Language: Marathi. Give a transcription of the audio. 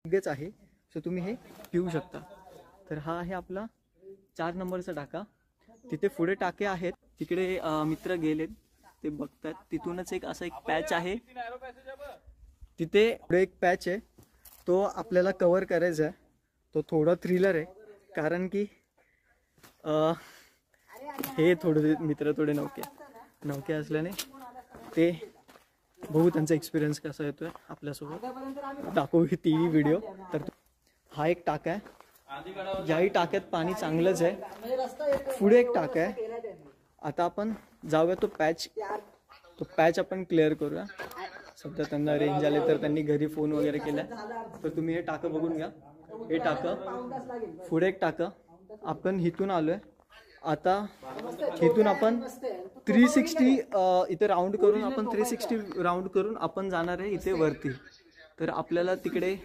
योग्यच आहे, सो तुम्ही हे पिऊ शकता। तर हा आहे आपला 4 नंबरचा टाका। तिथे पुढे टाके आहेत, तिकडे मित्र गेलेत ते बघतात। तिथूनच एक असा एक पॅच आहे, तिथे पुढे एक पॅच आहे, तो आपल्याला कव्हर करायचा आहे। तो थोडा थ्रिलर आहे, कारण की हे थोडे मित्र थोडे नवके असल्याने ते बघू त्यांचा एक्सपिरियन्स कसा येतोय आपल्यासोबत, दाखवू ती व्हिडिओ। तर हा एक टाका आहे, याही टाक्यात पाणी चांगलंच आहे। पुढे एक टाका आहे, आता आपण जाऊया तो पॅच आपण क्लिअर करूया। सध्या त्यांना रेंज आले तर त्यांनी घरी फोन वगैरे केला, तर तुम्ही हे टाकं बघून घ्या। हे टाकं, पुढे एक टाकं, आपण इथून आलोय। आता इथून आपण 360 इथे राऊंड करून, आपण 360 राऊंड करून आपण जाणार आहे इथे वरती। तर आपल्याला तिकडे